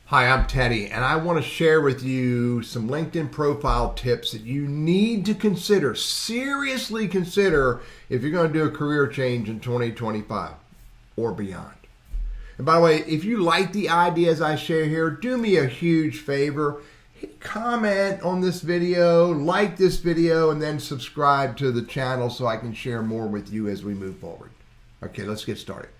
Hi, I'm Teddy, and I want to share with you some LinkedIn profile tips that you need to consider, seriously consider, if you're going to do a career change in 2025 or beyond. And by the way, if you like the ideas I share here, do me a huge favor. Hit comment on this video, like this video, and then subscribe to the channel so I can share more with you as we move forward. Okay, let's get started.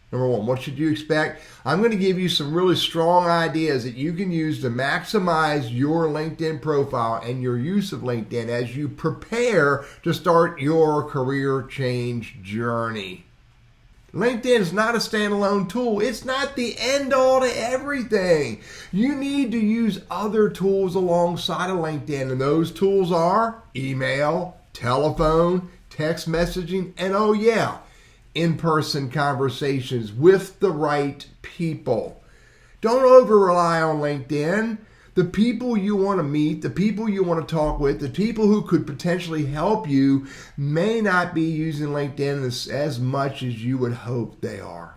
Number one, what should you expect? I'm going to give you some really strong ideas that you can use to maximize your LinkedIn profile and your use of LinkedIn as you prepare to start your career change journey. LinkedIn is not a standalone tool. It's not the end all to everything. You need to use other tools alongside of LinkedIn, and those tools are email, telephone, text messaging, and oh yeah, in-person conversations with the right people. Don't over-rely on LinkedIn. The people you want to meet, the people you want to talk with, the people who could potentially help you may not be using LinkedIn as much as you would hope they are.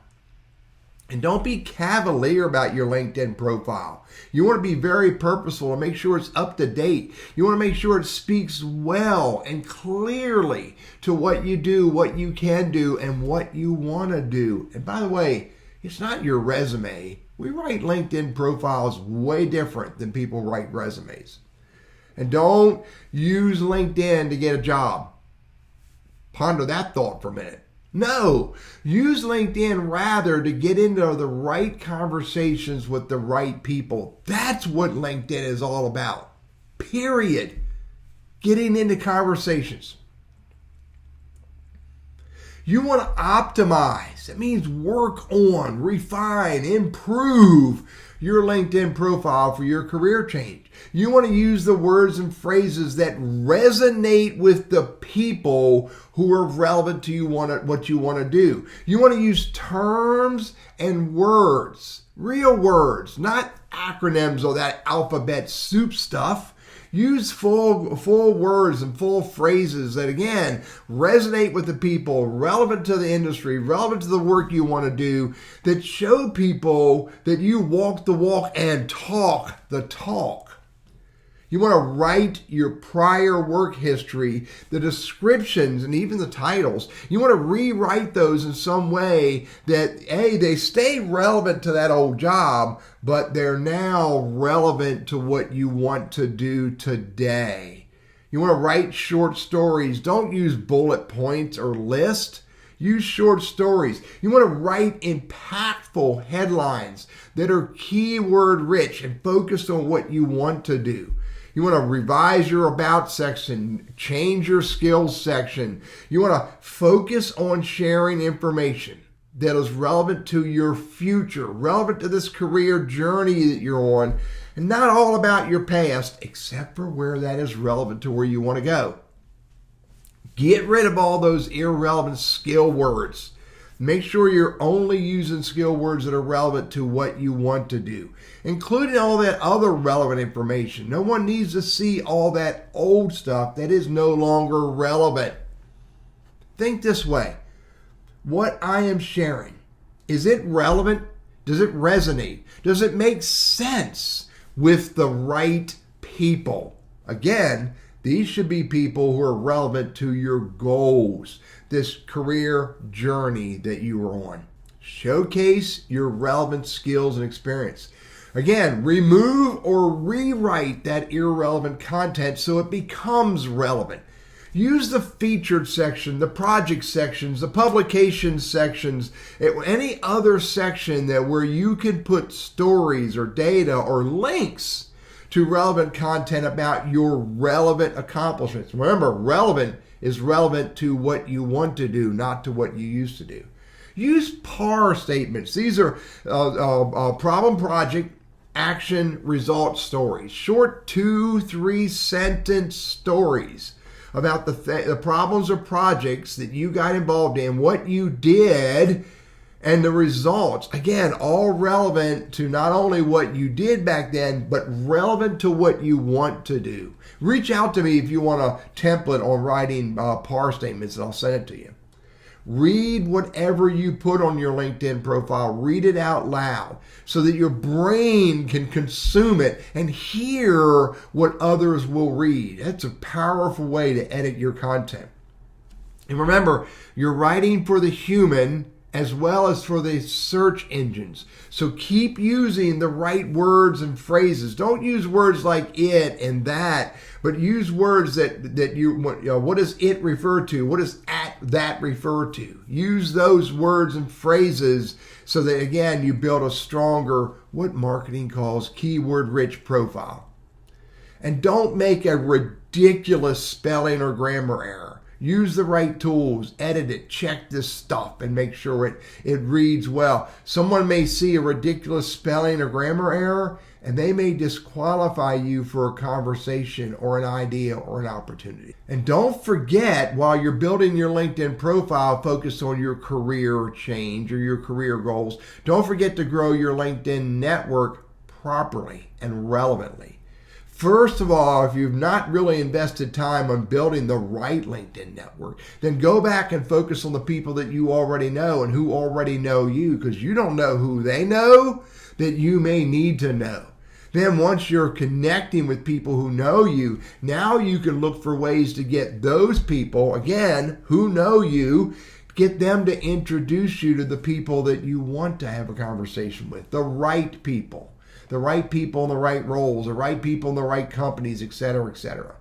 And don't be cavalier about your LinkedIn profile. You want to be very purposeful and make sure it's up to date. You want to make sure it speaks well and clearly to what you do, what you can do, and what you want to do. And by the way, it's not your resume. We write LinkedIn profiles way different than people write resumes. And don't use LinkedIn to get a job. Ponder that thought for a minute. No, use LinkedIn rather to get into the right conversations with the right people. That's what LinkedIn is all about. Period. Getting into conversations. You want to optimize. That means work on, refine, improve your LinkedIn profile for your career change. You want to use the words and phrases that resonate with the people who are relevant to what you want to do. You want to use terms and words, real words, not acronyms or that alphabet soup stuff. Use full words and full phrases that, again, resonate with the people, relevant to the industry, relevant to the work you want to do, that show people that you walk the walk and talk the talk. You want to write your prior work history, the descriptions, and even the titles. You want to rewrite those in some way that, A, they stay relevant to that old job, but they're now relevant to what you want to do today. You want to write short stories. Don't use bullet points or lists. Use short stories. You want to write impactful headlines that are keyword rich and focused on what you want to do. You want to revise your about section, change your skills section. You want to focus on sharing information that is relevant to your future, relevant to this career journey that you're on, and not all about your past, except for where that is relevant to where you want to go. Get rid of all those irrelevant skill words. Make sure you're only using skill words that are relevant to what you want to do, including all that other relevant information. No one needs to see all that old stuff that is no longer relevant. Think this way. What I am sharing, is it relevant? Does it resonate? Does it make sense with the right people? Again, these should be people who are relevant to your goals, this career journey that you are on. Showcase your relevant skills and experience. Again, remove or rewrite that irrelevant content so it becomes relevant. Use the featured section, the project sections, the publication sections, any other section where you can put stories or data or links to relevant content about your relevant accomplishments. Remember, relevant is relevant to what you want to do, not to what you used to do. Use PAR statements. These are problem, project, action, result stories. Short 2-3 sentence stories about the problems or projects that you got involved in, what you did, and the results. Again, all relevant to not only what you did back then, but relevant to what you want to do. Reach out to me if you want a template on writing PAR statements, and I'll send it to you. Read whatever you put on your LinkedIn profile. Read it out loud so that your brain can consume it and hear what others will read. That's a powerful way to edit your content. And remember, you're writing for the human as well as for the search engines. So keep using the right words and phrases. Don't use words like it and that, but use words that you know, what does it refer to? What does at that refer to? Use those words and phrases so that, again, you build a stronger, what marketing calls keyword-rich profile. And don't make a ridiculous spelling or grammar error. Use the right tools, edit it, check this stuff, and make sure it reads well. Someone may see a ridiculous spelling or grammar error, and they may disqualify you for a conversation or an idea or an opportunity. And don't forget, while you're building your LinkedIn profile focused on your career change or your career goals, don't forget to grow your LinkedIn network properly and relevantly. First of all, if you've not really invested time on building the right LinkedIn network, then go back and focus on the people that you already know and who already know you, because you don't know who they know that you may need to know. Then once you're connecting with people who know you, now you can look for ways to get those people, again, who know you, get them to introduce you to the people that you want to have a conversation with, the right people. The right people in the right roles, the right people in the right companies, etc., etc.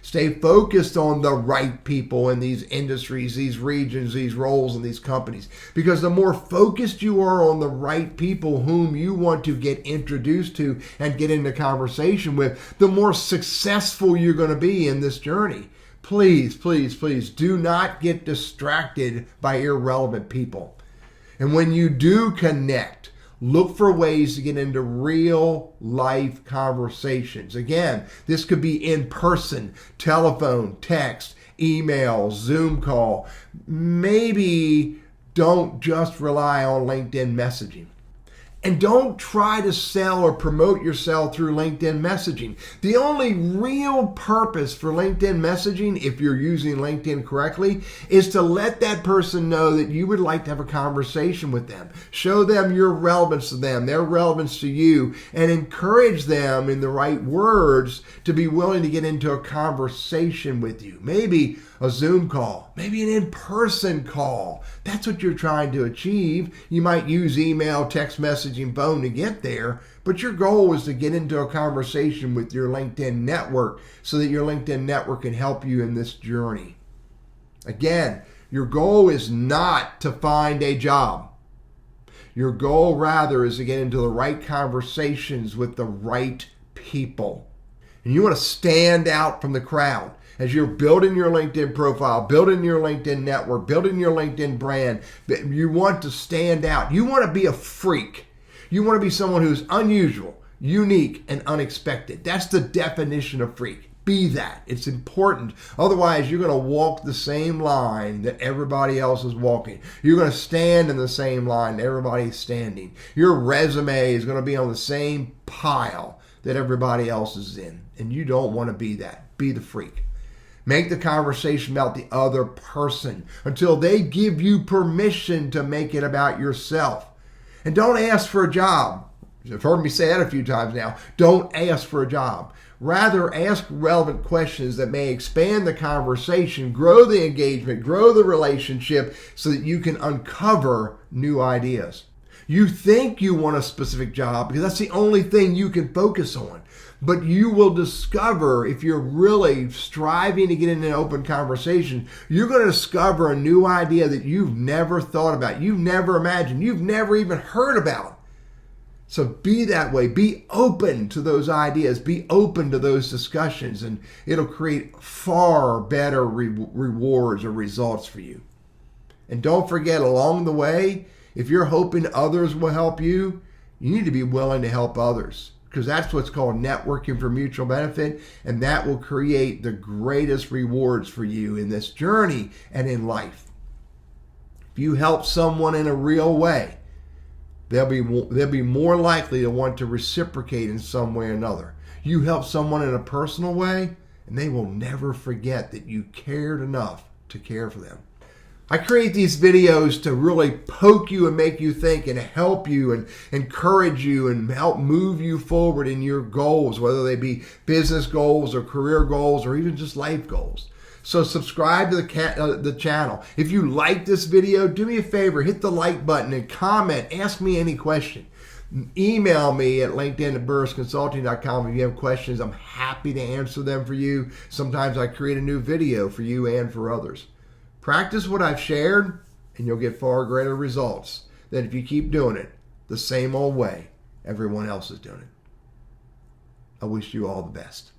Stay focused on the right people in these industries, these regions, these roles, and these companies. Because the more focused you are on the right people whom you want to get introduced to and get into conversation with, the more successful you're going to be in this journey. Please, please, please do not get distracted by irrelevant people. And when you do connect, look for ways to get into real life conversations. Again, this could be in person, telephone, text, email, Zoom call. Maybe don't just rely on LinkedIn messaging. And don't try to sell or promote yourself through LinkedIn messaging. The only real purpose for LinkedIn messaging, if you're using LinkedIn correctly, is to let that person know that you would like to have a conversation with them. Show them your relevance to them, their relevance to you, and encourage them in the right words to be willing to get into a conversation with you. Maybe a Zoom call, maybe an in-person call. That's what you're trying to achieve. You might use email, text messaging, phone to get there, but your goal is to get into a conversation with your LinkedIn network so that your LinkedIn network can help you in this journey. Again, your goal is not to find a job. Your goal rather is to get into the right conversations with the right people. And you want to stand out from the crowd. As you're building your LinkedIn profile, building your LinkedIn network, building your LinkedIn brand, you want to stand out. You want to be a freak. You want to be someone who's unusual, unique, and unexpected. That's the definition of freak. Be that. It's important. Otherwise, you're going to walk the same line that everybody else is walking. You're going to stand in the same line that everybody's standing. Your resume is going to be on the same pile that everybody else is in. And you don't want to be that. Be the freak. Make the conversation about the other person until they give you permission to make it about yourself. And don't ask for a job. You've heard me say that a few times now. Don't ask for a job. Rather, ask relevant questions that may expand the conversation, grow the engagement, grow the relationship so that you can uncover new ideas. You think you want a specific job because that's the only thing you can focus on. But you will discover, if you're really striving to get into an open conversation, you're going to discover a new idea that you've never thought about, you've never imagined, you've never even heard about. So be that way. Be open to those ideas. Be open to those discussions, and it'll create far better rewards or results for you. And don't forget, along the way, if you're hoping others will help you, you need to be willing to help others. Because that's what's called networking for mutual benefit, and that will create the greatest rewards for you in this journey and in life. If you help someone in a real way, they'll be more likely to want to reciprocate in some way or another. You help someone in a personal way, and they will never forget that you cared enough to care for them. I create these videos to really poke you and make you think and help you and encourage you and help move you forward in your goals, whether they be business goals or career goals or even just life goals. So subscribe to the channel. If you like this video, do me a favor, hit the like button and comment. Ask me any question. Email me at linkedin@burrissconsulting.com if you have questions. I'm happy to answer them for you. Sometimes I create a new video for you and for others. Practice what I've shared, and you'll get far greater results than if you keep doing it the same old way everyone else is doing it. I wish you all the best.